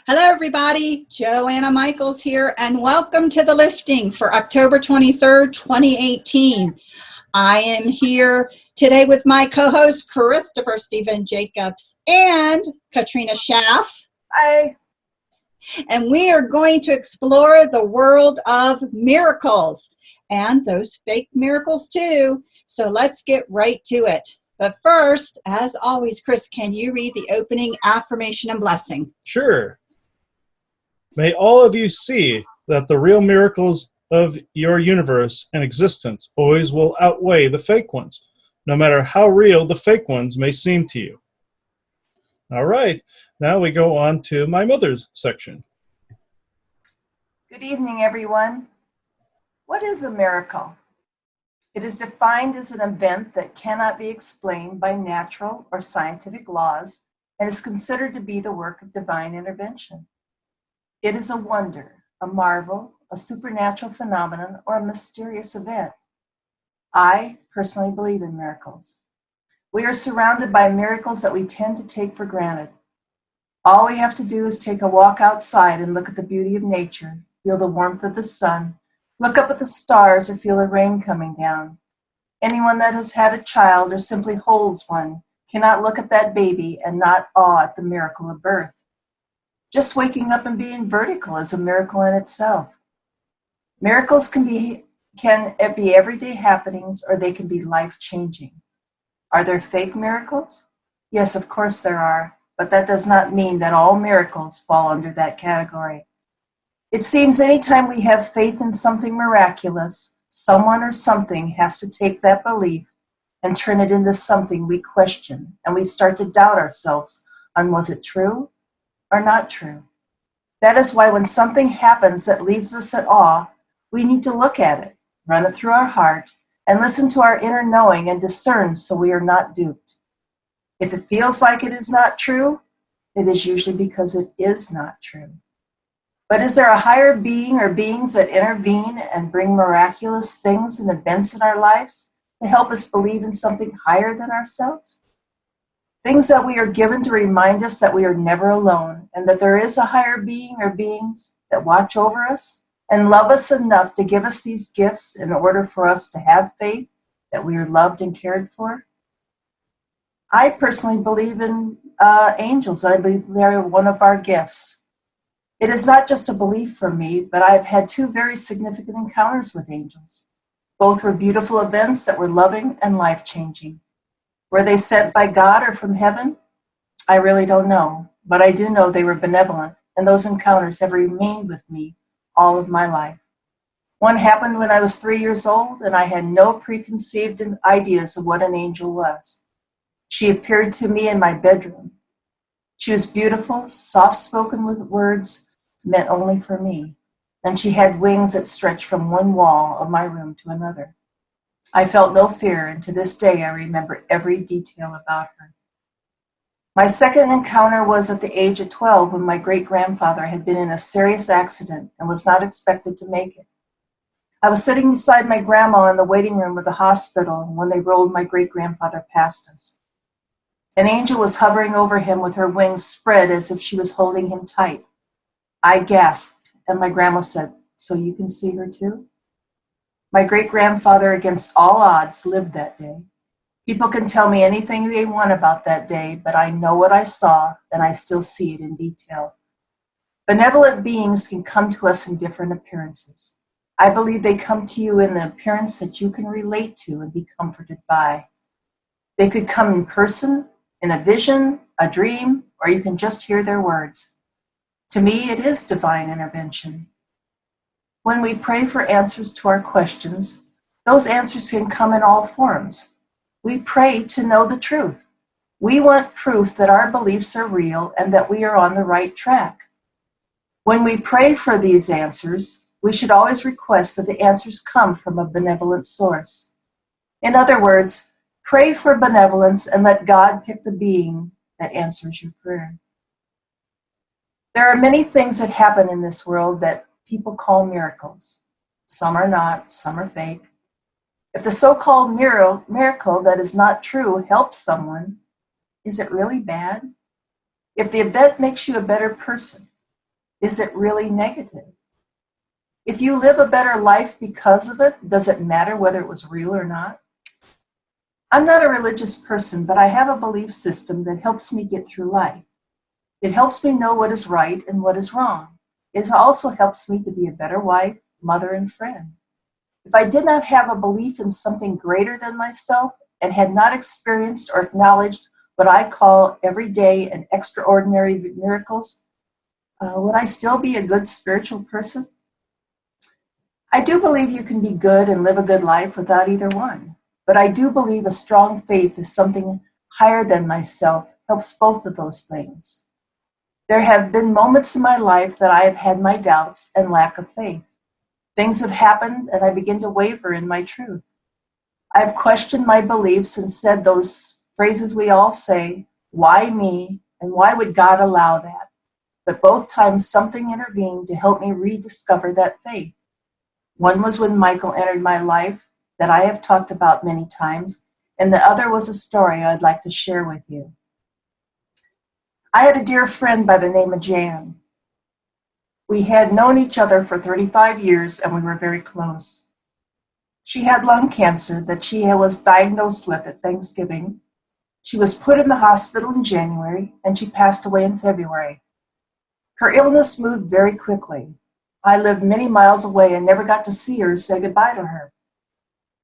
Hello, everybody. Joanna Michaels here, and welcome to the lifting for October 23rd, 2018. I am here today with my co-host, Christopher Stephen Jacobs and Katrina Schaff. Hi. And we are going to explore the world of miracles and those fake miracles too. So let's get right to it. But first, as always, Chris, can you read the opening affirmation and blessing? Sure. May all of you see that the real miracles of your universe and existence always will outweigh the fake ones, no matter how real the fake ones may seem to you. All right, now we go on to my mother's section. Good evening, everyone. What is a miracle? It is defined as an event that cannot be explained by natural or scientific laws and is considered to be the work of divine intervention. It is a wonder, a marvel, a supernatural phenomenon, or a mysterious event. I personally believe in miracles. We are surrounded by miracles that we tend to take for granted. All we have to do is take a walk outside and look at the beauty of nature, feel the warmth of the sun, look up at the stars, or feel the rain coming down. Anyone that has had a child or simply holds one cannot look at that baby and not awe at the miracle of birth. Just waking up and being vertical is a miracle in itself. Miracles can be everyday happenings, or they can be life-changing. Are there fake miracles? Yes, of course there are, but that does not mean that all miracles fall under that category. It seems anytime we have faith in something miraculous, someone or something has to take that belief and turn it into something we question, and we start to doubt ourselves on was it true or not true. That is why when something happens that leaves us at awe, we need to look at it, run it through our heart, and listen to our inner knowing and discern so we are not duped. If it feels like it is not true, it is usually because it is not true. But is there a higher being or beings that intervene and bring miraculous things and events in our lives to help us believe in something higher than ourselves? Things that we are given to remind us that we are never alone and that there is a higher being or beings that watch over us and love us enough to give us these gifts in order for us to have faith that we are loved and cared for. I personally believe in angels. I believe they are one of our gifts. It is not just a belief for me, but I've had two very significant encounters with angels. Both were beautiful events that were loving and life-changing. Were they sent by God or from heaven? I really don't know, but I do know they were benevolent, and those encounters have remained with me all of my life. One happened when I was 3 years old, and I had no preconceived ideas of what an angel was. She appeared to me in my bedroom. She was beautiful, soft-spoken with words meant only for me, and she had wings that stretched from one wall of my room to another. I felt no fear, and to this day I remember every detail about her. My second encounter was at the age of 12 when my great-grandfather had been in a serious accident and was not expected to make it. I was sitting beside my grandma in the waiting room of the hospital when they rolled my great-grandfather past us. An angel was hovering over him with her wings spread as if she was holding him tight. I gasped, and my grandma said, "So you can see her too?" My great-grandfather, against all odds, lived that day. People can tell me anything they want about that day, but I know what I saw, and I still see it in detail. Benevolent beings can come to us in different appearances. I believe they come to you in the appearance that you can relate to and be comforted by. They could come in person, in a vision, a dream, or you can just hear their words. To me, it is divine intervention. When we pray for answers to our questions, those answers can come in all forms. We pray to know the truth. We want proof that our beliefs are real and that we are on the right track. When we pray for these answers, we should always request that the answers come from a benevolent source. In other words, pray for benevolence and let God pick the being that answers your prayer. There are many things that happen in this world that people call miracles. Some are not, some are fake. If the so-called miracle that is not true helps someone, is it really bad? If the event makes you a better person, Is it really negative? If you live a better life because of it, does it matter whether it was real or not? I'm not a religious person, but I have a belief system that helps me get through life. It helps me know what is right and what is wrong. It also helps me to be a better wife, mother, and friend. If I did not have a belief in something greater than myself and had not experienced or acknowledged what I call everyday and extraordinary miracles, would I still be a good spiritual person? I do believe you can be good and live a good life without either one, but I do believe a strong faith is something higher than myself helps both of those things. There have been moments in my life that I have had my doubts and lack of faith. Things have happened and I begin to waver in my truth. I've questioned my beliefs and said those phrases we all say, why me, and why would God allow that? But both times something intervened to help me rediscover that faith. One was when Michael entered my life that I have talked about many times, and the other was a story I'd like to share with you. I had a dear friend by the name of Jan. We had known each other for 35 years and we were very close. She had lung cancer that she was diagnosed with at Thanksgiving. She was put in the hospital in January and she passed away in February. Her illness moved very quickly. I lived many miles away and never got to see her or say goodbye to her.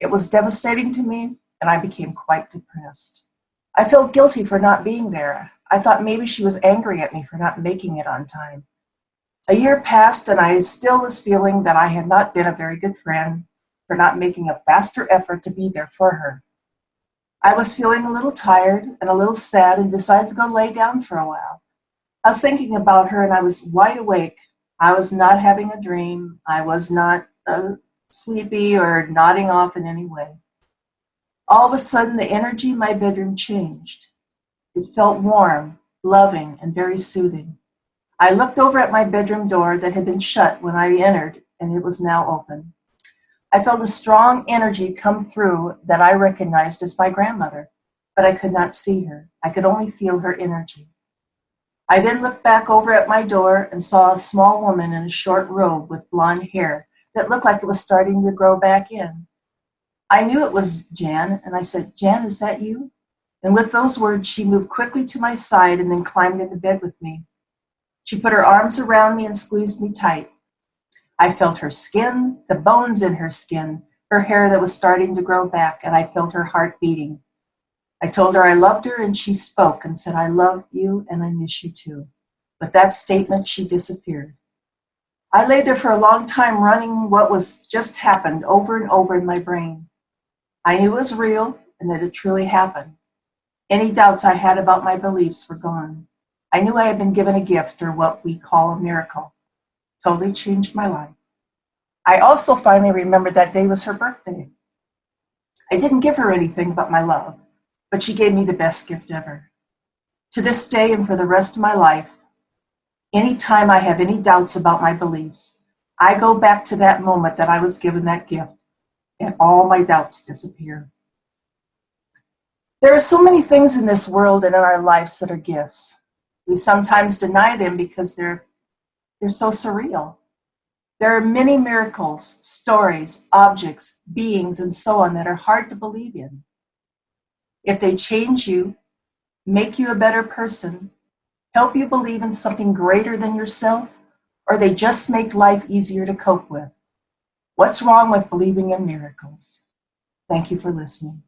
It was devastating to me and I became quite depressed. I felt guilty for not being there. I thought maybe she was angry at me for not making it on time. A year passed and I still was feeling that I had not been a very good friend for not making a faster effort to be there for her. I was feeling a little tired and a little sad and decided to go lay down for a while. I was thinking about her and I was wide awake. I was not having a dream. I was not sleepy or nodding off in any way. All of a sudden, the energy in my bedroom changed. It felt warm, loving, and very soothing. I looked over at my bedroom door that had been shut when I entered, and it was now open. I felt a strong energy come through that I recognized as my grandmother, but I could not see her. I could only feel her energy. I then looked back over at my door and saw a small woman in a short robe with blonde hair that looked like it was starting to grow back in. I knew it was Jan, and I said, "Jan, is that you?" And with those words, she moved quickly to my side and then climbed into bed with me. She put her arms around me and squeezed me tight. I felt her skin, the bones in her skin, her hair that was starting to grow back, and I felt her heart beating. I told her I loved her, and she spoke and said, "I love you, and I miss you too." With that statement, she disappeared. I lay there for a long time running what was just happened over and over in my brain. I knew it was real and that it truly happened. Any doubts I had about my beliefs were gone. I knew I had been given a gift, or what we call a miracle. Totally changed my life. I also finally remembered that day was her birthday. I didn't give her anything but my love, but she gave me the best gift ever. To this day and for the rest of my life, anytime I have any doubts about my beliefs, I go back to that moment that I was given that gift, and all my doubts disappear. There are so many things in this world and in our lives that are gifts. We sometimes deny them because they're so surreal. There are many miracles, stories, objects, beings, and so on that are hard to believe in. If they change you, make you a better person, help you believe in something greater than yourself, or they just make life easier to cope with. What's wrong with believing in miracles? Thank you for listening.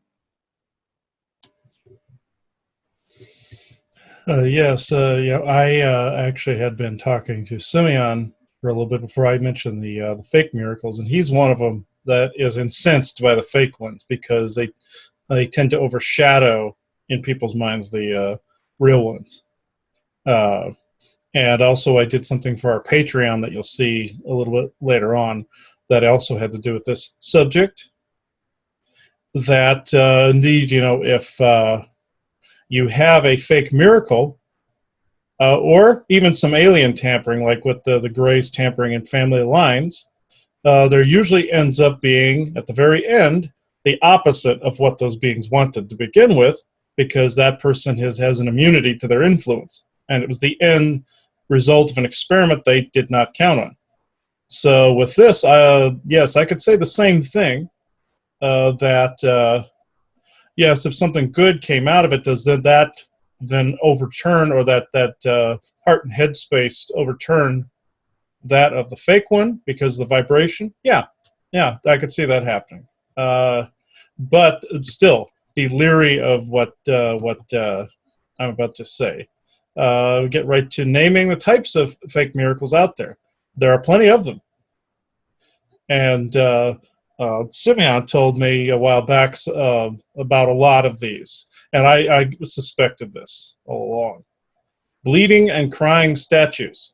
Yes, I actually had been talking to Simeon for a little bit before I mentioned the fake miracles, and he's one of them that is incensed by the fake ones because they tend to overshadow in people's minds the real ones. And also, I did something for our Patreon that you'll see a little bit later on that also had to do with this subject. That indeed, if you have a fake miracle, or even some alien tampering, like with the Greys tampering in family lines, there usually ends up being, at the very end, the opposite of what those beings wanted to begin with, because that person has an immunity to their influence. And it was the end result of an experiment they did not count on. So with this, yes, I could say the same thing, that yes, if something good came out of it, does that then overturn, or that heart and head space overturn that of the fake one because of the vibration? Yeah, I could see that happening. But still, be leery of what I'm about to say. We get right to naming the types of fake miracles out there. There are plenty of them. And Simeon told me a while back about a lot of these, and I suspected this all along. Bleeding and crying statues.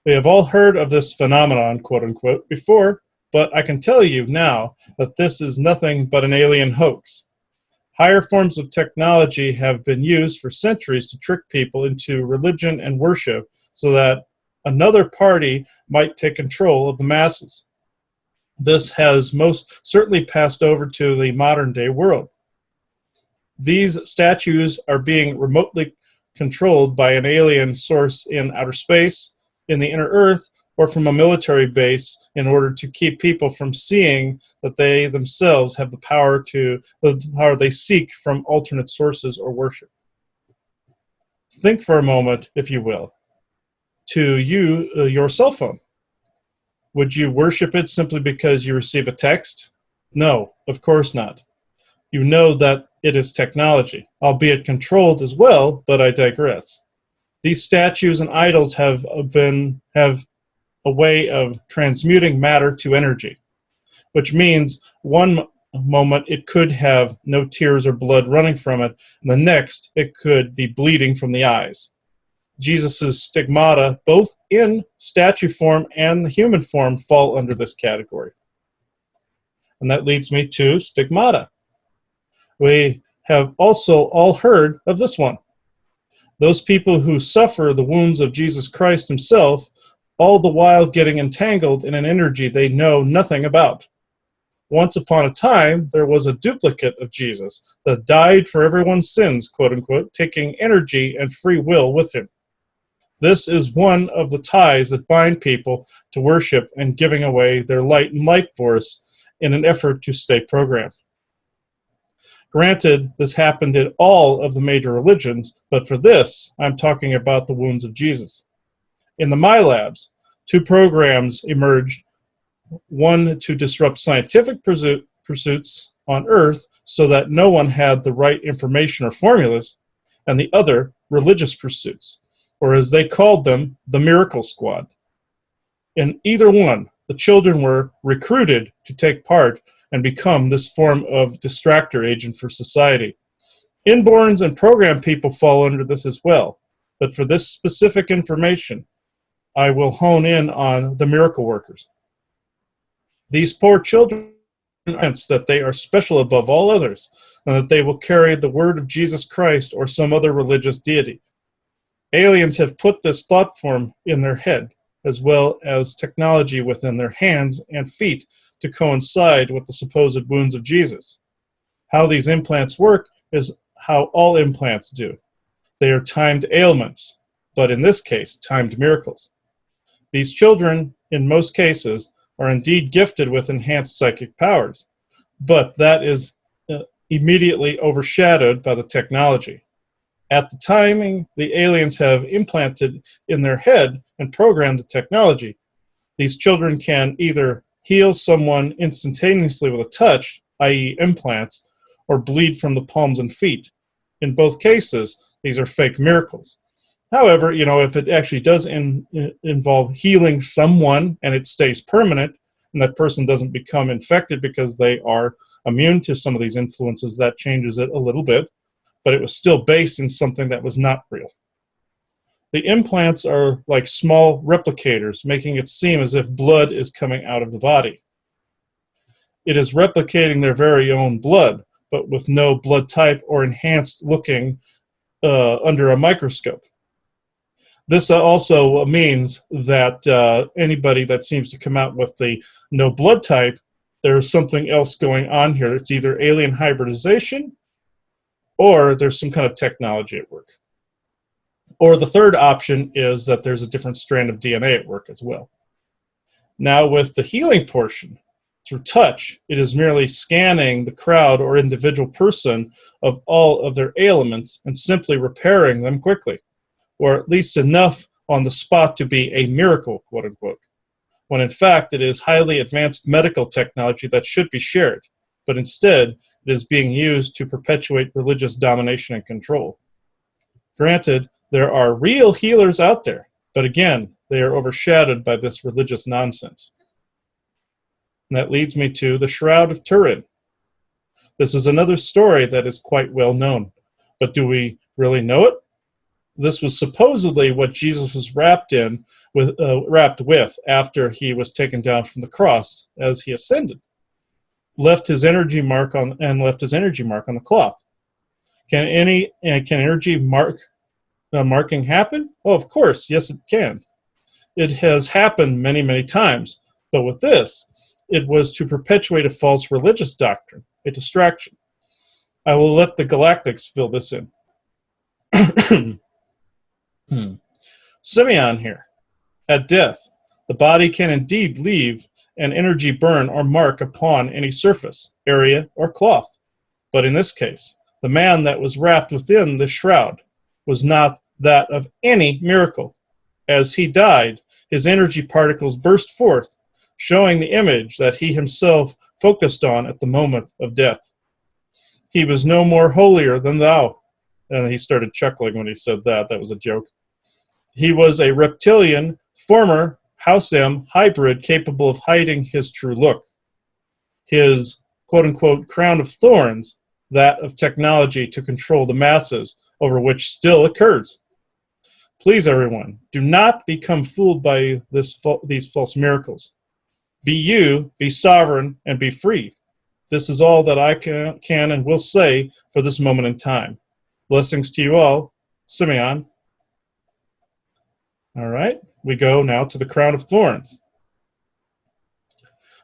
We have all heard of this phenomenon, quote unquote, before, but I can tell you now that this is nothing but an alien hoax. Higher forms of technology have been used for centuries to trick people into religion and worship so that another party might take control of the masses. This has most certainly passed over to the modern day world. These statues are being remotely controlled by an alien source in outer space, in the inner earth, or from a military base in order to keep people from seeing that they themselves have the power they seek from alternate sources or worship. Think for a moment, if you will, to your cell phone. Would you worship it simply because you receive a text? No, of course not. You know that it is technology, albeit controlled as well, but I digress. These statues and idols have a way of transmuting matter to energy, which means one moment it could have no tears or blood running from it, and the next it could be bleeding from the eyes. Jesus' stigmata, both in statue form and the human form, fall under this category. And that leads me to stigmata. We have also all heard of this one. Those people who suffer the wounds of Jesus Christ himself, all the while getting entangled in an energy they know nothing about. Once upon a time, there was a duplicate of Jesus that died for everyone's sins, quote unquote, taking energy and free will with him. This is one of the ties that bind people to worship and giving away their light and life force in an effort to stay programmed. Granted, this happened in all of the major religions, but for this, I'm talking about the wounds of Jesus. In the MyLabs, 2 programs emerged, one to disrupt scientific pursuits on Earth so that no one had the right information or formulas, and the other, religious pursuits, or as they called them, the Miracle Squad. In either one, the children were recruited to take part and become this form of distractor agent for society. Inborns and program people fall under this as well, but for this specific information, I will hone in on the miracle workers. These poor children sense that they are special above all others, and that they will carry the word of Jesus Christ or some other religious deity. Aliens have put this thought form in their head, as well as technology within their hands and feet to coincide with the supposed wounds of Jesus. How these implants work is how all implants do. They are timed ailments, but in this case, timed miracles. These children, in most cases, are indeed gifted with enhanced psychic powers, but that is immediately overshadowed by the technology. At the timing the aliens have implanted in their head and programmed the technology, these children can either heal someone instantaneously with a touch, i.e. implants, or bleed from the palms and feet. In both cases, these are fake miracles. However, if it actually does involve healing someone and it stays permanent, and that person doesn't become infected because they are immune to some of these influences, that changes it a little bit, but it was still based in something that was not real. The implants are like small replicators, making it seem as if blood is coming out of the body. It is replicating their very own blood, but with no blood type or enhanced looking under a microscope. This also means that anybody that seems to come out with the no blood type, there's something else going on here. It's either alien hybridization or there's some kind of technology at work. Or the third option is that there's a different strand of DNA at work as well. Now, with the healing portion, through touch, it is merely scanning the crowd or individual person of all of their ailments and simply repairing them quickly, or at least enough on the spot to be a miracle, quote unquote, when in fact it is highly advanced medical technology that should be shared, but instead it is being used to perpetuate religious domination and control. Granted, there are real healers out there, but again, they are overshadowed by this religious nonsense. And that leads me to the Shroud of Turin. This is another story that is quite well known, but do we really know it? This was supposedly what Jesus was wrapped with after he was taken down from the cross as he ascended. Left his energy mark on the cloth. Can energy marking happen? Oh, of course, yes, it can. It has happened many, many times, but with this, it was to perpetuate a false religious doctrine, a distraction. I will let the Galactics fill this in. Simeon here. At death, the body can indeed leave an energy burn or mark upon any surface, area, or cloth. But in this case, the man that was wrapped within the shroud was not that of any miracle. As he died, his energy particles burst forth, showing the image that he himself focused on at the moment of death. He was no more holier than thou. And he started chuckling when he said that. That was a joke. He was a reptilian, former House-M hybrid capable of hiding his true look. His quote-unquote crown of thorns, that of technology to control the masses, over which still occurs. Please, everyone, do not become fooled by these false miracles. Be you, be sovereign, and be free. This is all that I can and will say for this moment in time. Blessings to you all. Simeon. All right, we go now to the crown of thorns.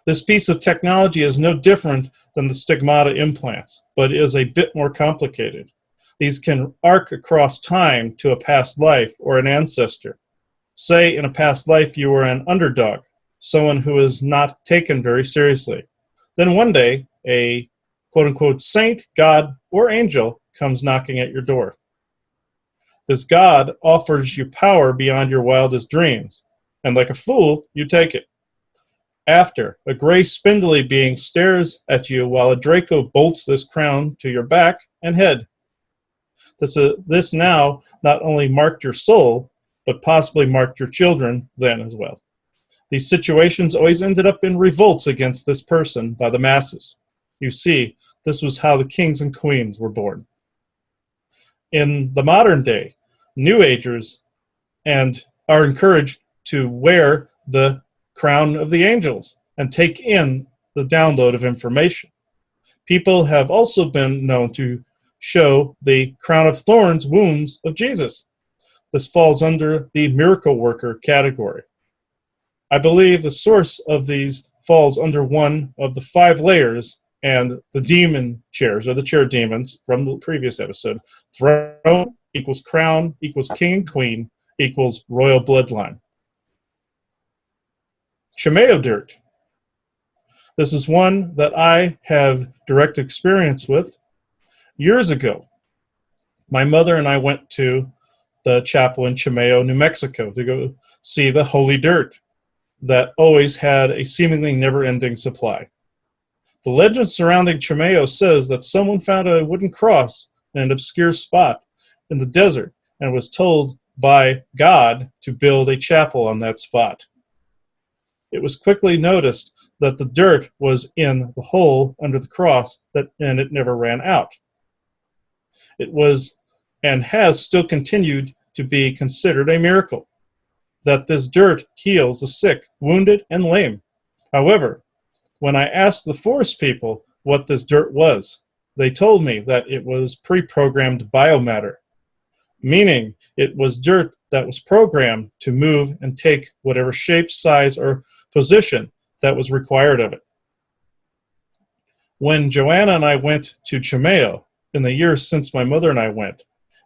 This piece of technology is no different than the stigmata implants, but is a bit more complicated. These can arc across time to a past life or an ancestor. Say in a past life you were an underdog, someone who is not taken very seriously. Then one day, a quote-unquote saint, god, or angel comes knocking at your door. This god offers you power beyond your wildest dreams, and like a fool, you take it. After, a gray spindly being stares at you while a Draco bolts this crown to your back and head. This now not only marked your soul, but possibly marked your children then as well. These situations always ended up in revolts against this person by the masses. You see, this was how the kings and queens were born. In the modern day, New Agers are encouraged to wear the crown of the angels and take in the download of information. People have also been known to show the crown of thorns wounds of Jesus. This falls under the miracle worker category. I believe the source of these falls under one of the 5 layers and the demon chairs, or the chair demons from the previous episode. Throne equals crown equals king and queen equals royal bloodline. Chimeo dirt. This is one that I have direct experience with. Years ago, my mother and I went to the chapel in Chimeo, New Mexico to go see the holy dirt that always had a seemingly never-ending supply. The legend surrounding Chimeo says that someone found a wooden cross in an obscure spot in the desert and was told by God to build a chapel on that spot. It was quickly noticed that the dirt was in the hole under the cross and it never ran out. It was and has still continued to be considered a miracle that this dirt heals the sick, wounded, and lame. However, when I asked the forest people what this dirt was, they told me that it was pre-programmed biomatter, meaning it was dirt that was programmed to move and take whatever shape, size, or position that was required of it. When Joanna and I went to Chimeo, in the years since my mother and I went,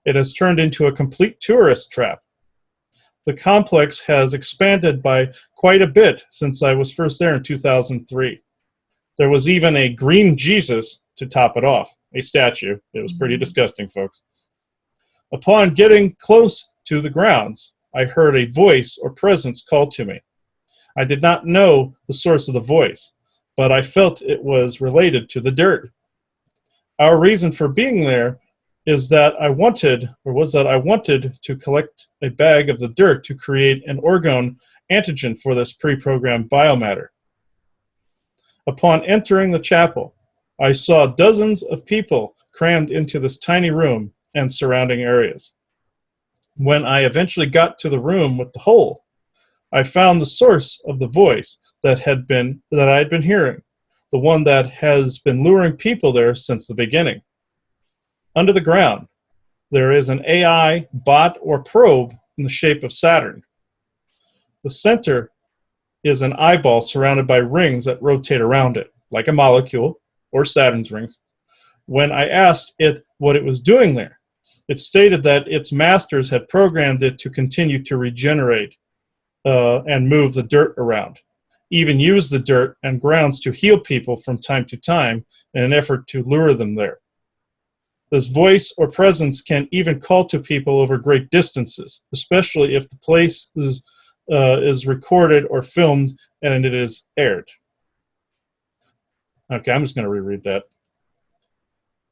it has turned into a complete tourist trap. The complex has expanded by quite a bit since I was first there in 2003. There was even a green Jesus to top it off, a statue. It was pretty disgusting, folks. Upon getting close to the grounds, I heard a voice or presence call to me. I did not know the source of the voice, but I felt it was related to the dirt. Our reason for being there was that I wanted to collect a bag of the dirt to create an orgone antigen for this pre-programmed biomatter. Upon entering the chapel, I saw dozens of people crammed into this tiny room and surrounding areas. When I eventually got to the room with the hole, I found the source of the voice that I had been hearing, the one that has been luring people there since the beginning. Under the ground, there is an AI bot or probe in the shape of Saturn. The center is an eyeball surrounded by rings that rotate around it, like a molecule, or Saturn's rings. When I asked it what it was doing there, it stated that its masters had programmed it to continue to regenerate and move the dirt around, even use the dirt and grounds to heal people from time to time in an effort to lure them there. This voice or presence can even call to people over great distances, especially if the place is recorded or filmed and it is aired. Okay, I'm just going to reread that.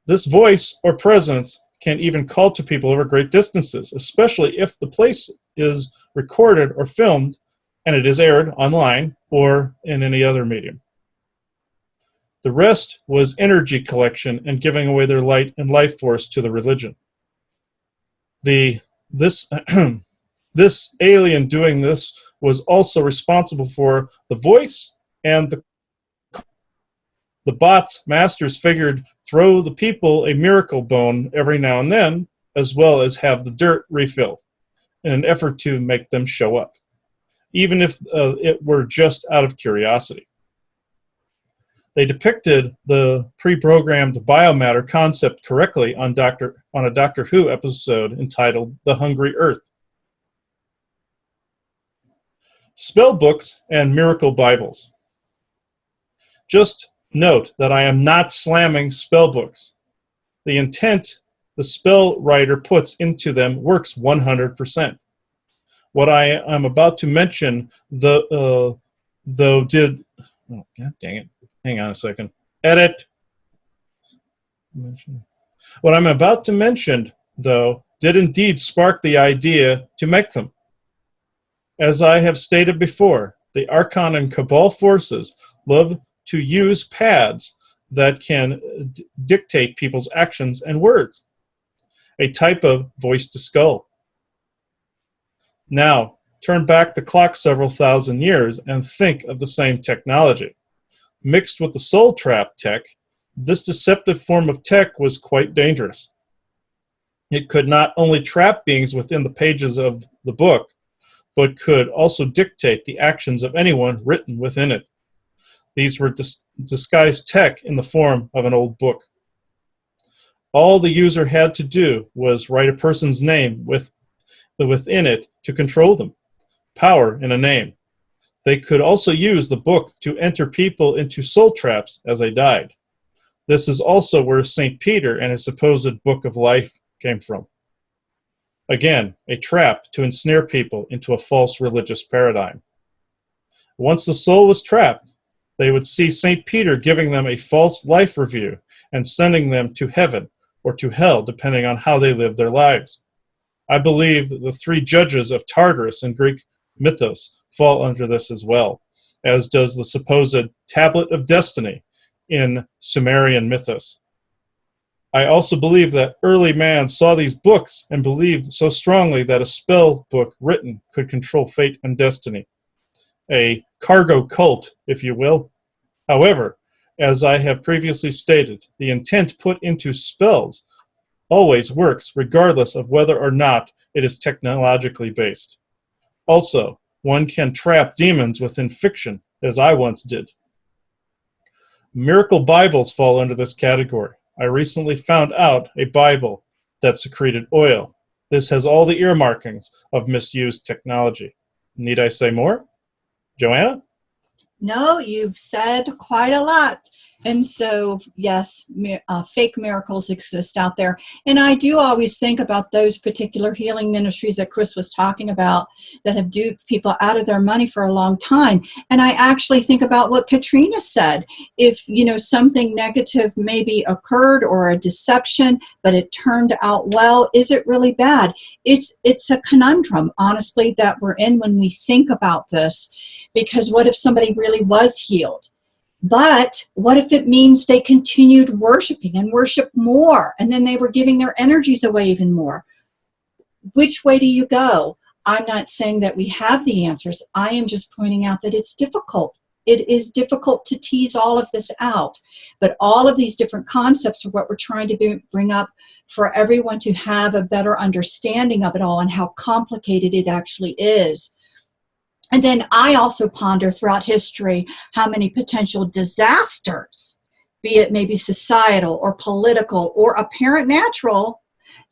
This voice or presence can even call to people over great distances, especially if the place is recorded or filmed and it is aired online or in any other medium. The rest was energy collection and giving away their light and life force to the religion. This alien doing this was also responsible for the voice and the bot's masters figured throw the people a miracle bone every now and then, as well as have the dirt refilled in an effort to make them show up, even if it were just out of curiosity. They depicted the pre-programmed biomatter concept correctly on a Doctor Who episode entitled The Hungry Earth. Spell books and miracle Bibles. Just note that I am not slamming spell books. The intent the spell writer puts into them works 100%. What I am about to mention, oh, God dang it. Hang on a second. Edit. What I'm about to mention, though, did indeed spark the idea to make them. As I have stated before, the Archon and Cabal forces love to use pads that can dictate people's actions and words, a type of voice to skull. Now, turn back the clock several thousand years and think of the same technology. Mixed with the soul trap tech, this deceptive form of tech was quite dangerous. It could not only trap beings within the pages of the book, but could also dictate the actions of anyone written within it. These were disguised tech in the form of an old book. All the user had to do was write a person's name within it to control them. Power in a name. They could also use the book to enter people into soul traps as they died. This is also where St. Peter and his supposed Book of Life came from. Again, a trap to ensnare people into a false religious paradigm. Once the soul was trapped, they would see St. Peter giving them a false life review and sending them to heaven or to hell, depending on how they lived their lives. I believe the three judges of Tartarus in Greek mythos fall under this as well, as does the supposed Tablet of Destiny in Sumerian mythos. I also believe that early man saw these books and believed so strongly that a spell book written could control fate and destiny. A cargo cult, if you will. However, as I have previously stated, the intent put into spells always works regardless of whether or not it is technologically based. Also, one can trap demons within fiction, as I once did. Miracle Bibles fall under this category. I recently found out a Bible that secreted oil. This has all the earmarkings of misused technology. Need I say more? Joanna? No, you've said quite a lot. And so, yes, fake miracles exist out there. And I do always think about those particular healing ministries that Chris was talking about that have duped people out of their money for a long time. And I actually think about what Katrina said. If, something negative maybe occurred or a deception, but it turned out well, is it really bad? It's a conundrum, honestly, that we're in when we think about this. Because what if somebody really was healed? But what if it means they continued worshiping and worship more, and then they were giving their energies away even more? Which way do you go? I'm not saying that we have the answers. I am just pointing out that it's difficult. It is difficult to tease all of this out. But all of these different concepts are what we're trying to bring up for everyone to have a better understanding of it all and how complicated it actually is. And then I also ponder throughout history how many potential disasters, be it maybe societal or political or apparent natural,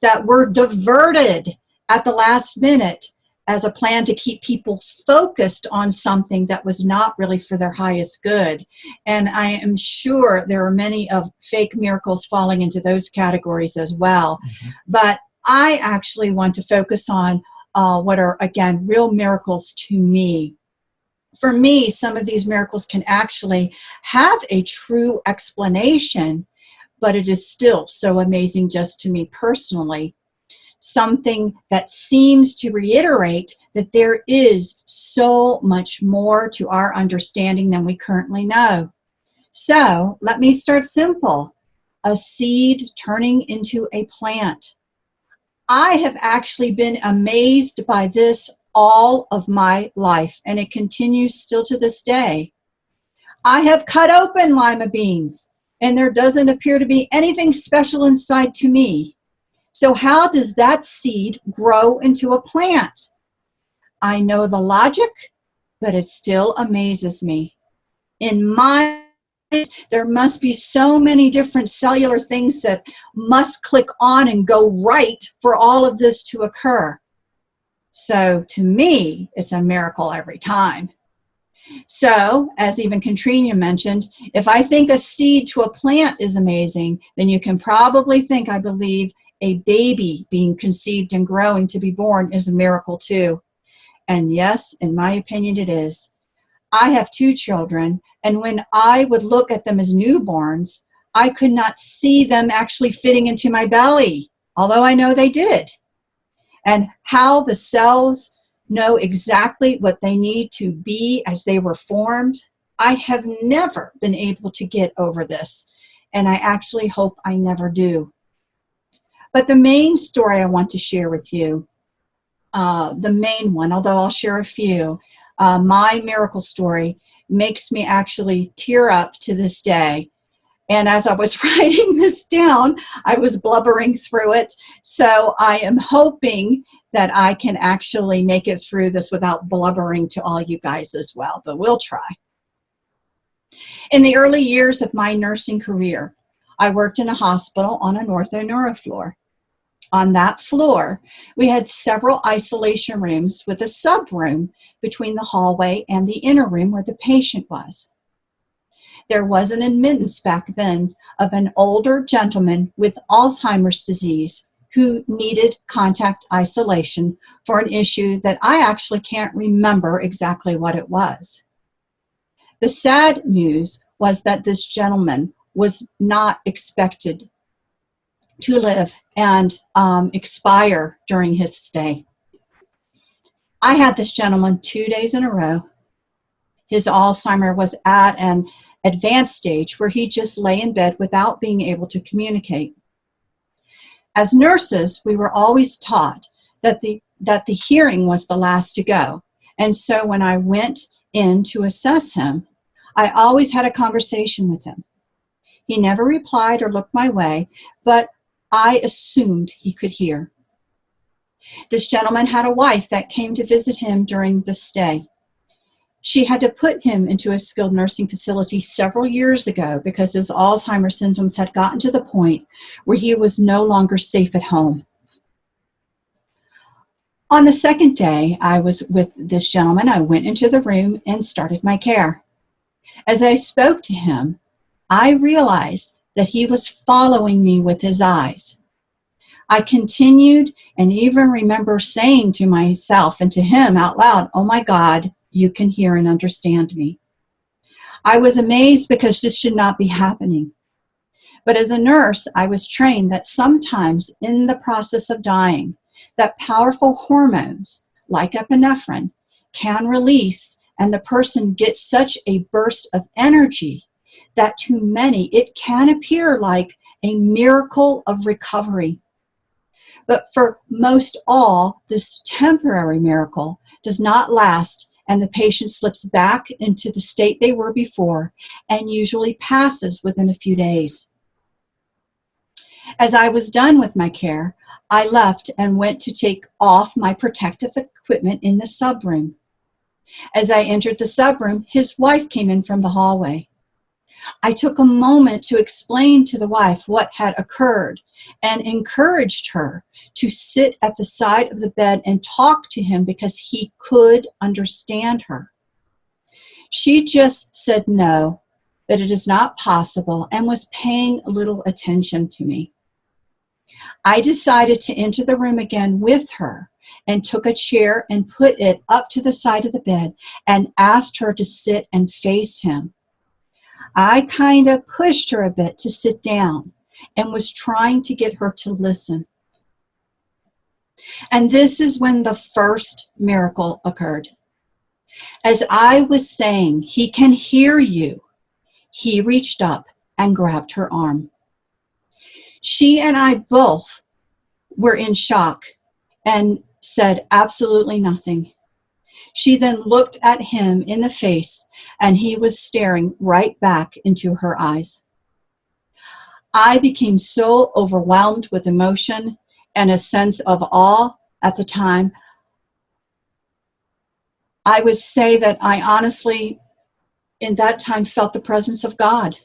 that were diverted at the last minute as a plan to keep people focused on something that was not really for their highest good. And I am sure there are many of fake miracles falling into those categories as well. Mm-hmm. But I actually want to focus on what are, again, real miracles to me. For me, some of these miracles can actually have a true explanation, but it is still so amazing just to me personally. Something that seems to reiterate that there is so much more to our understanding than we currently know. So let me start simple. A seed turning into a plant. I have actually been amazed by this all of my life, and it continues still to this day. I have cut open lima beans, and there doesn't appear to be anything special inside to me. So how does that seed grow into a plant? I know the logic, but it still amazes me. In my there must be so many different cellular things that must click on and go right for all of this to occur. So to me, it's a miracle every time. So, as even Katrina mentioned, if I think a seed to a plant is amazing, then you can probably think, I believe, a baby being conceived and growing to be born is a miracle too. And yes, in my opinion, it is. I have 2 children, and when I would look at them as newborns, I could not see them actually fitting into my belly, although I know they did. And how the cells know exactly what they need to be as they were formed, I have never been able to get over this, and I actually hope I never do. But the main story I want to share with you, the main one, although I'll share a few, my miracle story makes me actually tear up to this day. And as I was writing this down, I was blubbering through it. So I am hoping that I can actually make it through this without blubbering to all you guys as well, but we'll try. In the early years of my nursing career, I worked in a hospital on an ortho-neuro floor. On that floor, we had several isolation rooms with a sub-room between the hallway and the inner room where the patient was. There was an admittance back then of an older gentleman with Alzheimer's disease who needed contact isolation for an issue that I actually can't remember exactly what it was. The sad news was that this gentleman was not expected to live and expire during his stay. I had this gentleman 2 days in a row. His Alzheimer was at an advanced stage where he just lay in bed without being able to communicate. As nurses, we were always taught that the hearing was the last to go. And so when I went in to assess him, I always had a conversation with him. He never replied or looked my way, but I assumed he could hear. This gentleman had a wife that came to visit him during the stay. She had to put him into a skilled nursing facility several years ago because his Alzheimer's symptoms had gotten to the point where he was no longer safe at home. On the second day I was with this gentleman, I went into the room and started my care. As I spoke to him, I realized that he was following me with his eyes. I continued and even remember saying to myself and to him out loud, "Oh my God, you can hear and understand me." I was amazed because this should not be happening. But as a nurse, I was trained that sometimes in the process of dying, that powerful hormones like epinephrine can release, and the person gets such a burst of energy that to many it can appear like a miracle of recovery. But for most all, this temporary miracle does not last, and the patient slips back into the state they were before and usually passes within a few days. As I was done with my care, I left and went to take off my protective equipment in the subroom. As I entered the subroom, his wife came in from the hallway. I took a moment to explain to the wife what had occurred and encouraged her to sit at the side of the bed and talk to him because he could understand her. She just said no, that it is not possible, and was paying little attention to me. I decided to enter the room again with her and took a chair and put it up to the side of the bed and asked her to sit and face him. I kind of pushed her a bit to sit down and was trying to get her to listen. And this is when the first miracle occurred. As I was saying, "He can hear you," he reached up and grabbed her arm. She and I both were in shock and said absolutely nothing. She then looked at him in the face, and he was staring right back into her eyes. I became so overwhelmed with emotion and a sense of awe at the time. I would say that I honestly, in that time, felt the presence of God.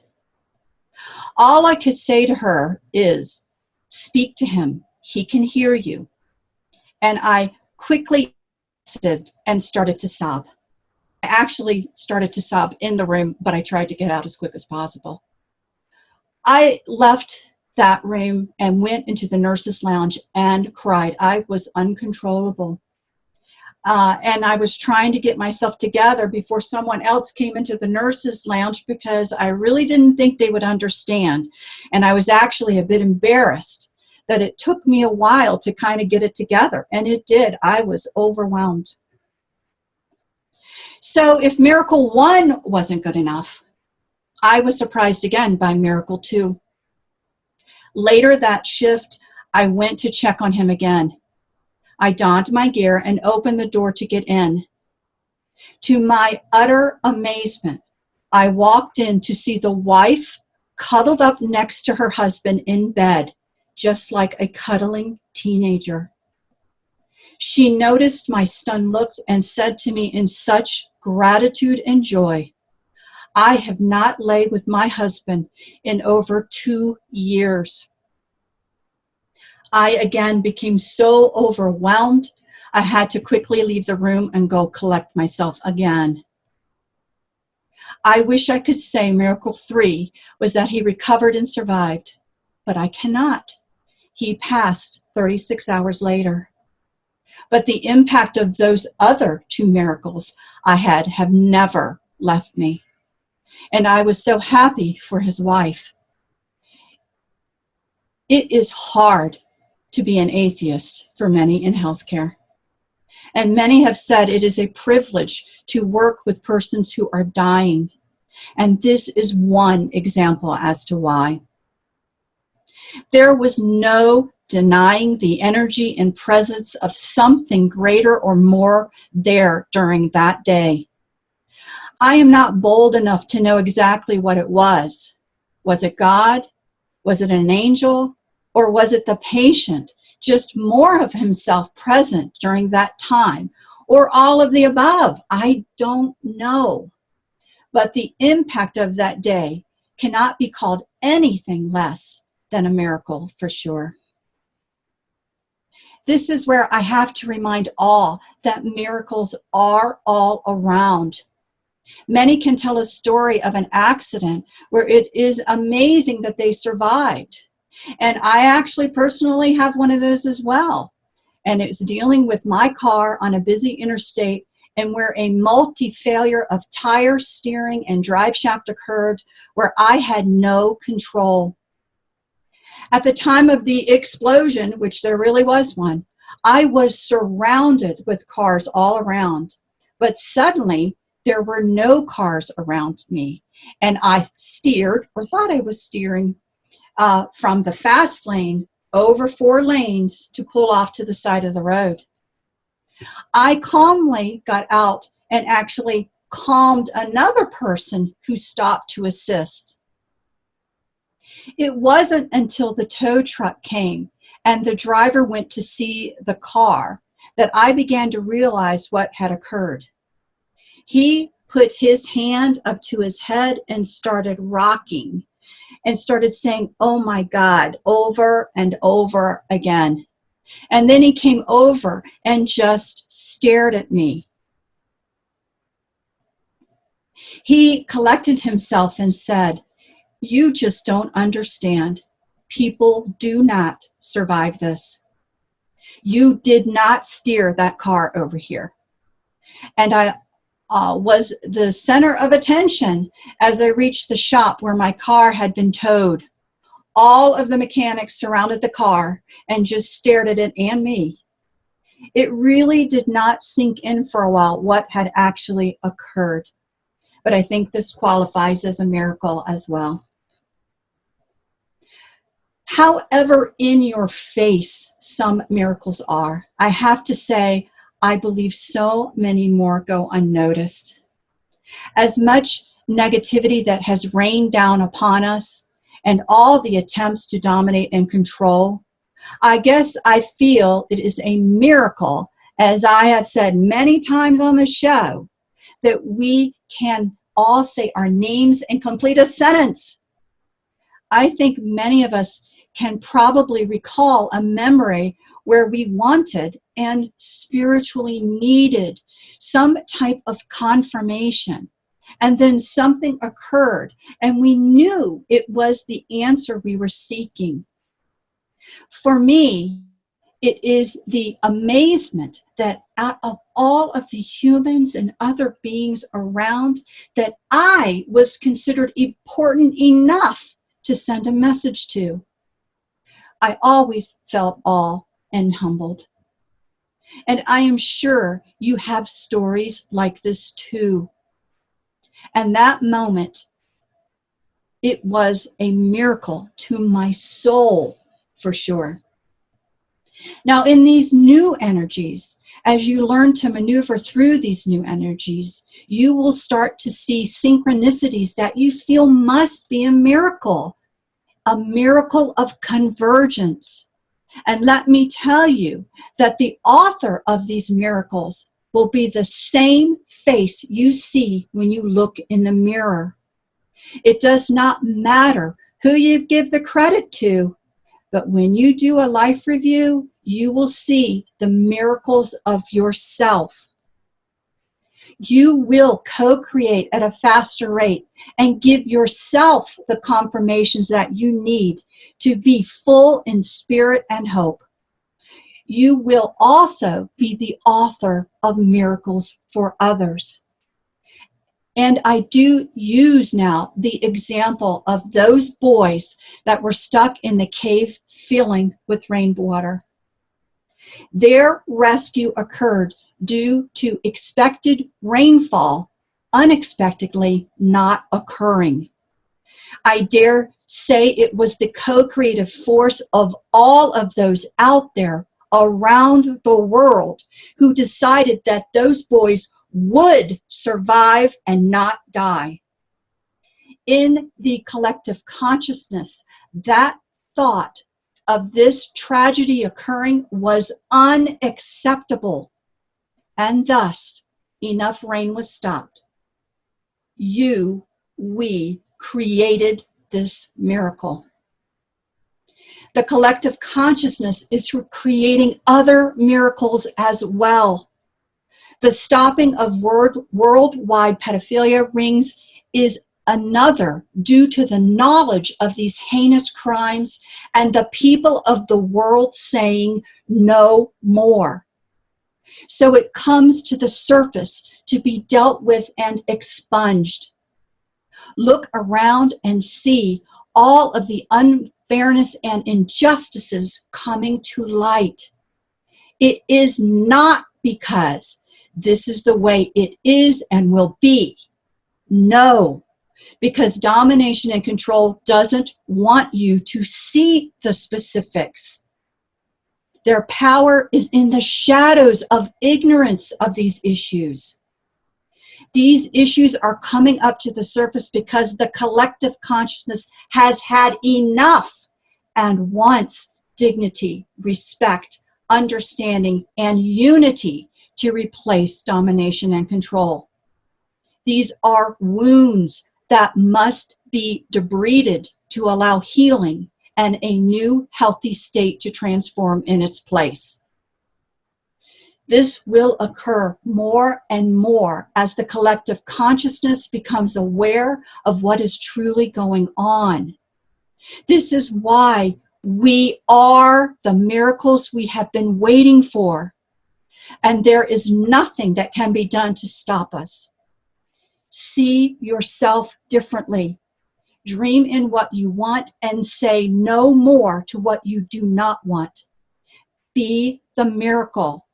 All I could say to her is, "Speak to him. He can hear you." And I quickly exited and started to sob. I actually started to sob in the room, but I tried to get out as quick as possible. I left that room and went into the nurses' lounge and cried. I was uncontrollable. And I was trying to get myself together before someone else came into the nurses' lounge because I really didn't think they would understand. And I was actually a bit embarrassed that it took me a while to kind of get it together. And it did. I was overwhelmed. So if Miracle 1 wasn't good enough, I was surprised again by Miracle 2. Later that shift, I went to check on him again. I donned my gear and opened the door to get in. To my utter amazement, I walked in to see the wife cuddled up next to her husband in bed, just like a cuddling teenager. She noticed my stunned look and said to me in such gratitude and joy, "I have not laid with my husband in over 2 years." I again became so overwhelmed, I had to quickly leave the room and go collect myself again. I wish I could say Miracle 3 was that he recovered and survived, but I cannot. He passed 36 hours later. But the impact of those other 2 miracles I had have never left me. And I was so happy for his wife. It is hard to be an atheist for many in healthcare. And many have said it is a privilege to work with persons who are dying. And this is one example as to why. There was no denying the energy and presence of something greater or more there during that day. I am not bold enough to know exactly what it was. Was it God? Was it an angel? Or was it the patient, just more of himself present during that time? or all of the above. I don't know. But the impact of that day cannot be called anything less than a miracle for sure. This is where I have to remind all that miracles are all around. Many can tell a story of an accident where it is amazing that they survived. And I actually personally have one of those as well. And it's dealing with my car on a busy interstate and where a multi-failure of tire, steering, and drive shaft occurred where I had no control. At the time of the explosion, which there really was one, I was surrounded with cars all around. But suddenly, there were no cars around me. And I steered, or thought I was steering, from the fast lane over 4 lanes to pull off to the side of the road. I calmly got out and actually calmed another person who stopped to assist. It wasn't until the tow truck came and the driver went to see the car that I began to realize what had occurred. He put his hand up to his head and started rocking and started saying, "Oh my God," over and over again. And then he came over and just stared at me. He collected himself and said, "You just don't understand. People do not survive this. You did not steer that car over here." And I was the center of attention as I reached the shop where my car had been towed. All of the mechanics surrounded the car and just stared at it and me. It really did not sink in for a while what had actually occurred. But I think this qualifies as a miracle as well. However in your face some miracles are, I have to say, I believe so many more go unnoticed. As much negativity that has rained down upon us and all the attempts to dominate and control, I guess I feel it is a miracle, as I have said many times on the show, that we can all say our names and complete a sentence. I think many of us can probably recall a memory where we wanted and spiritually needed some type of confirmation. And then something occurred and we knew it was the answer we were seeking. For me, it is the amazement that out of all of the humans and other beings around, that I was considered important enough to send a message to. I always felt awe and humbled. And I am sure you have stories like this too. And that moment, it was a miracle to my soul for sure. Now, in these new energies, as you learn to maneuver through these new energies, you will start to see synchronicities that you feel must be a miracle of convergence. And let me tell you that the author of these miracles will be the same face you see when you look in the mirror. It does not matter who you give the credit to, but when you do a life review, you will see the miracles of yourself. You will co-create at a faster rate and give yourself the confirmations that you need to be full in spirit and hope. You will also be the author of miracles for others. And I do use now the example of those boys that were stuck in the cave filling with rainwater. Their rescue occurred due to expected rainfall unexpectedly not occurring. I dare say it was the co-creative force of all of those out there around the world who decided that those boys would survive and not die. In the collective consciousness, that thought of this tragedy occurring was unacceptable. and thus enough rain was stopped. We created this miracle. The collective consciousness is creating other miracles as well. The stopping of worldwide pedophilia rings is another due to the knowledge of these heinous crimes and the people of the world saying no more. So it comes to the surface to be dealt with and expunged. Look around and see all of the unfairness and injustices coming to light. It is not because this is the way it is and will be. No, because domination and control doesn't want you to see the specifics. Their power is in the shadows of ignorance of these issues. These issues are coming up to the surface because the collective consciousness has had enough and wants dignity, respect, understanding, and unity to replace domination and control. These are wounds that must be debrided to allow healing and a new healthy state to transform in its place. This will occur more and more as the collective consciousness becomes aware of what is truly going on. This is why we are the miracles we have been waiting for, and there is nothing that can be done to stop us. See yourself differently. Dream in what you want and say no more to what you do not want. Be the miracle,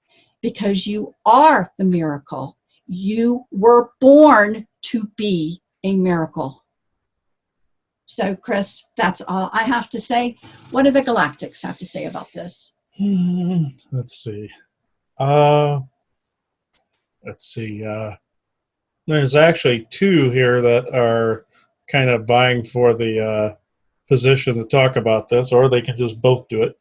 because you are the miracle. You were born to be a miracle. So, Chris, that's all I have to say. What do the Galactics have to say about this? Let's see. Let's see. There's actually two here that are kind of vying for the position to talk about this, or they can just both do it.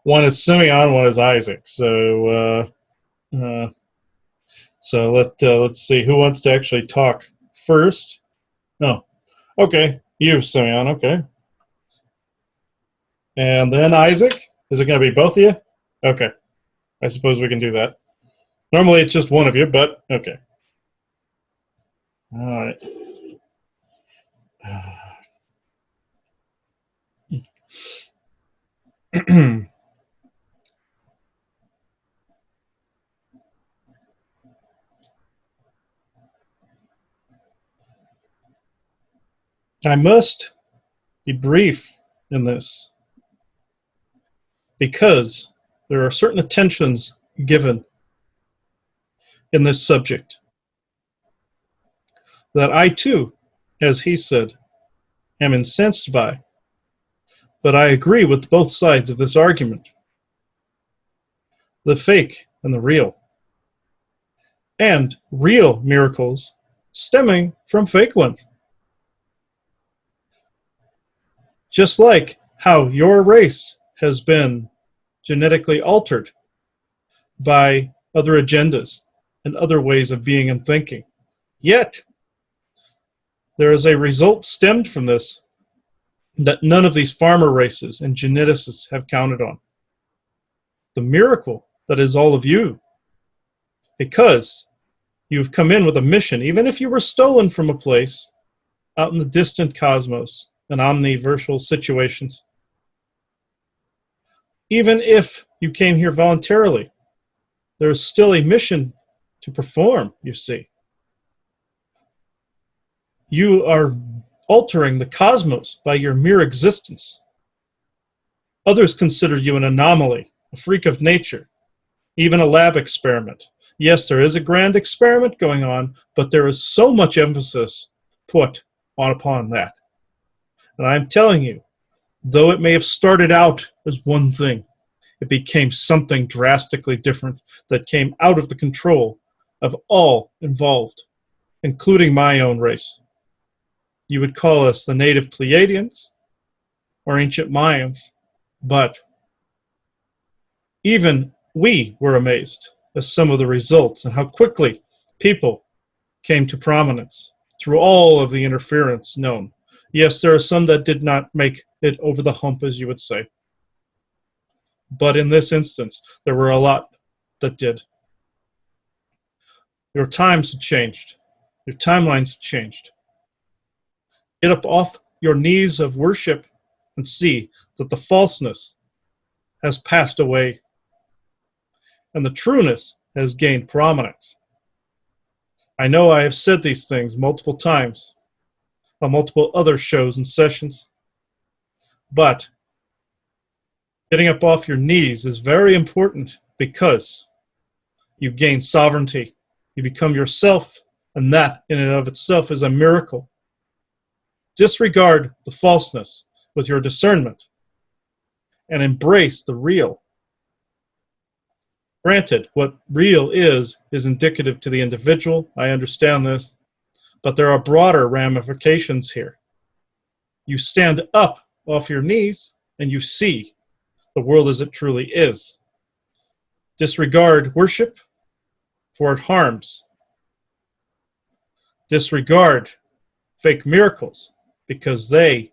One is Simeon, one is Isaac. So let's see who wants to actually talk first. No, okay, you, Simeon. Okay, and then Isaac. Is it going to be both of you? Okay, I suppose we can do that. Normally it's just one of you, but okay. All right. I must be brief in this because there are certain attentions given in this subject that I too, as he said, am incensed by. But I agree with both sides of this argument. The fake and the real. And real miracles stemming from fake ones. Just like how your race has been genetically altered by other agendas and other ways of being and thinking. Yet, there is a result stemmed from this that none of these farmer races and geneticists have counted on. The miracle that is all of you. Because you've come in with a mission, even if you were stolen from a place out in the distant cosmos and omniversal situations. Even if you came here voluntarily, there is still a mission to perform, you see. You are altering the cosmos by your mere existence. Others consider you an anomaly, a freak of nature, even a lab experiment. Yes, there is a grand experiment going on, but there is so much emphasis put upon that. And I'm telling you, though it may have started out as one thing, it became something drastically different that came out of the control of all involved, including my own race. You would call us the native Pleiadians or ancient Mayans, but even we were amazed at some of the results and how quickly people came to prominence through all of the interference known. Yes, there are some that did not make it over the hump, as you would say. But in this instance, there were a lot that did. Your times had changed. Your timelines had changed. Get up off your knees of worship and see that the falseness has passed away and the trueness has gained prominence. I know I have said these things multiple times on multiple other shows and sessions, but getting up off your knees is very important because you gain sovereignty. You become yourself, and that in and of itself is a miracle. Disregard the falseness with your discernment and embrace the real. Granted, what real is indicative to the individual. I understand this, but there are broader ramifications here. You stand up off your knees and you see the world as it truly is. Disregard worship, for it harms. Disregard fake miracles, because they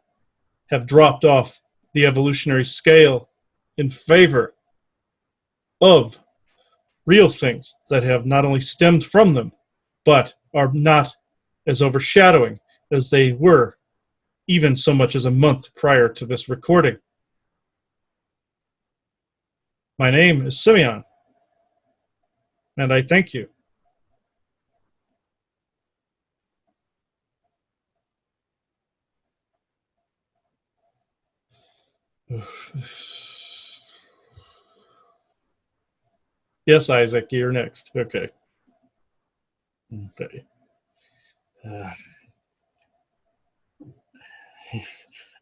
have dropped off the evolutionary scale in favor of real things that have not only stemmed from them, but are not as overshadowing as they were even so much as a month prior to this recording. My name is Simeon, and I thank you. Yes, Isaac, you're next. Okay. Okay.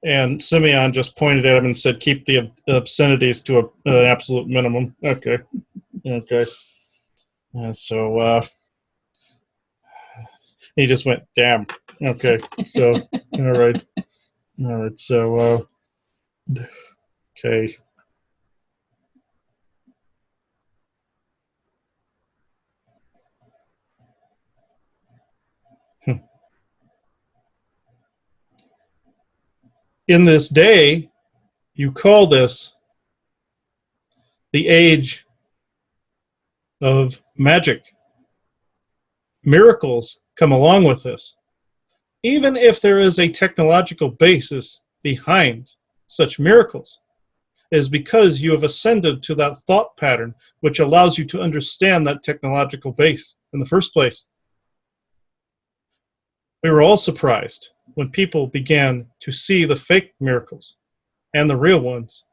And Simeon just pointed at him and said, keep the obscenities to an absolute minimum. Okay. Okay. So he just went, damn. Okay. So, all right. All right. So, okay. In this day, you call this the age of magic. Miracles come along with this. Even if there is a technological basis behind such miracles, it is because you have ascended to that thought pattern which allows you to understand that technological base in the first place. We were all surprised when people began to see the fake miracles and the real ones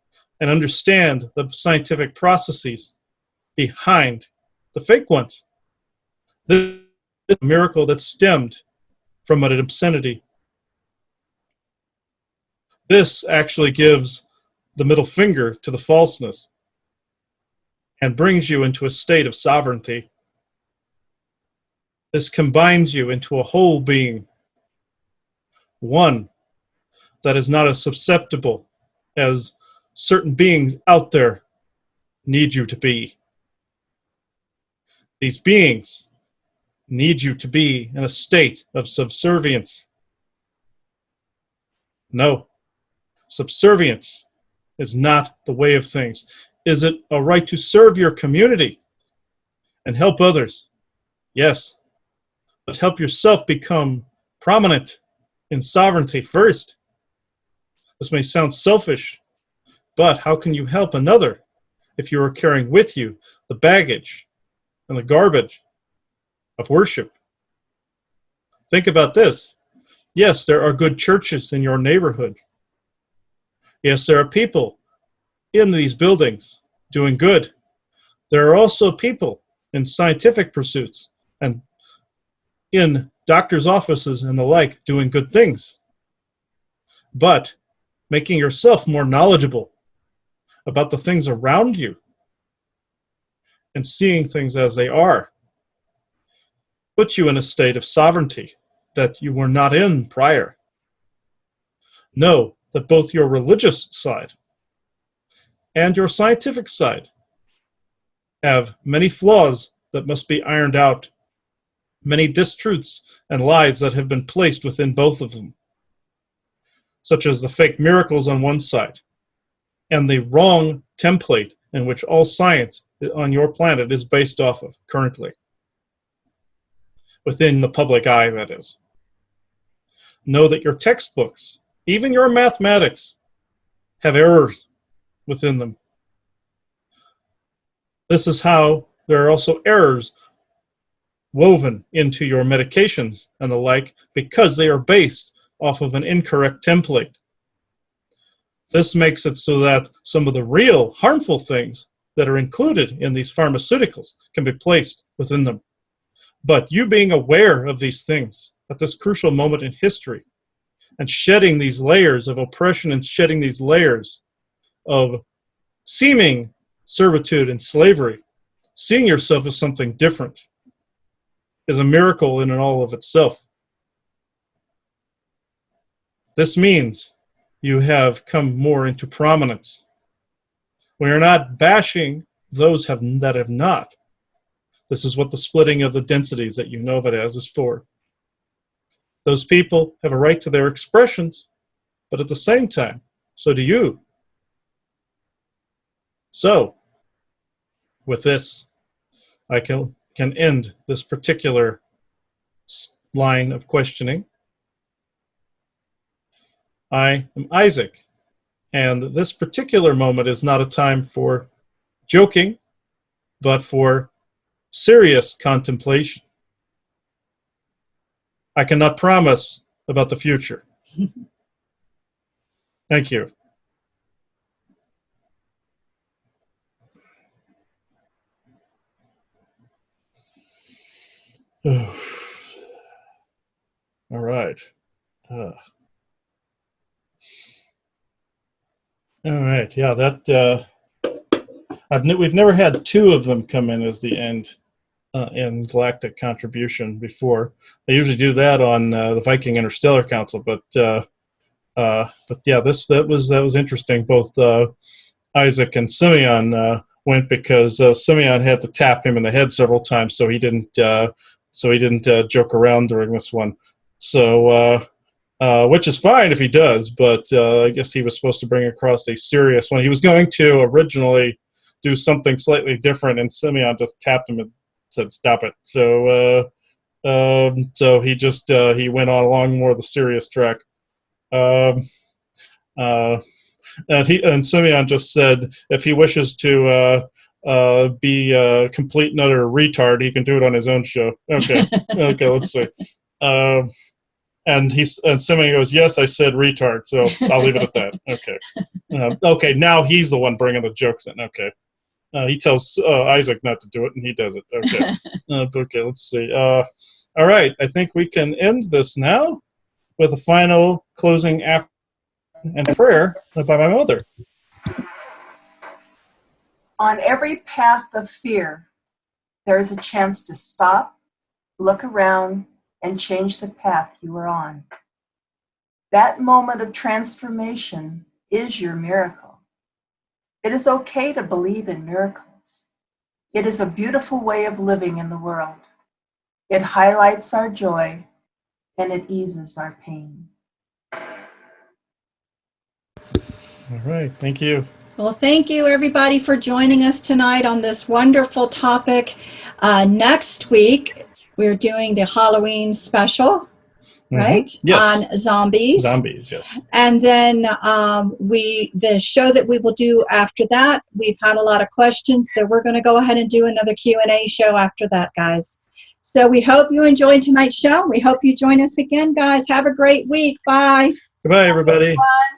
and understand the scientific processes behind the fake ones. This is a miracle that stemmed from an obscenity. This actually gives the middle finger to the falseness and brings you into a state of sovereignty. This combines you into a whole being, one that is not as susceptible as certain beings out there need you to be. These beings need you to be in a state of subservience. No, subservience is not the way of things. Is it a right to serve your community and help others? Yes, but help yourself become prominent in sovereignty first. This may sound selfish, but how can you help another if you are carrying with you the baggage and the garbage of worship? Think about this. Yes, there are good churches in your neighborhood. Yes, there are people in these buildings doing good. There are also people in scientific pursuits and in doctors' offices and the like doing good things. But making yourself more knowledgeable about the things around you and seeing things as they are puts you in a state of sovereignty that you were not in prior. Know that both your religious side and your scientific side have many flaws that must be ironed out, many distruths and lies that have been placed within both of them, such as the fake miracles on one side and the wrong template in which all science on your planet is based off of currently, within the public eye, that is. Know that your textbooks, even your mathematics, have errors within them. This is how there are also errors woven into your medications and the like, because they are based off of an incorrect template. This makes it so that some of the real harmful things that are included in these pharmaceuticals can be placed within them. But you being aware of these things at this crucial moment in history and shedding these layers of oppression and shedding these layers of seeming servitude and slavery, seeing yourself as something different, is a miracle in and all of itself. This means you have come more into prominence. We are not bashing those that have not. This is what the splitting of the densities that you know of it as is for. Those people have a right to their expressions, but at the same time, so do you. So, with this, I can end this particular line of questioning. I am Isaac, and this particular moment is not a time for joking, but for serious contemplation. I cannot promise about the future. Thank you. All right. All right. Yeah, that we've never had two of them come in as the end in Galactic Contribution before. They usually do that on the Viking Interstellar Council, but yeah, that was interesting. Both Isaac and Simeon went because Simeon had to tap him in the head several times, so he didn't joke around during this one. So, which is fine if he does, but I guess he was supposed to bring across a serious one. He was going to originally do something slightly different, and Simeon just tapped him and said, "Stop it." So, so he just he went on along more the serious track. And Simeon just said if he wishes to be a complete and utter retard, he can do it on his own show. Okay, okay, let's see. And Simeon goes, "Yes, I said retard, so I'll leave it at that." Okay, okay. Now he's the one bringing the jokes in. Okay, he tells Isaac not to do it, and he does it. Okay, okay. Let's see. All right, I think we can end this now with a final closing after and prayer by my mother. On every path of fear, there is a chance to stop, look around, and change the path you are on. That moment of transformation is your miracle. It is okay to believe in miracles. It is a beautiful way of living in the world. It highlights our joy, and it eases our pain. All right, thank you. Well, thank you, everybody, for joining us tonight on this wonderful topic. Next week, we're doing the Halloween special, right? Yes. On zombies. Zombies, yes. And then the show that we will do after that, we've had a lot of questions, so we're going to go ahead and do another Q&A show after that, guys. So we hope you enjoyed tonight's show. We hope you join us again, guys. Have a great week. Bye. Goodbye, everybody. Bye.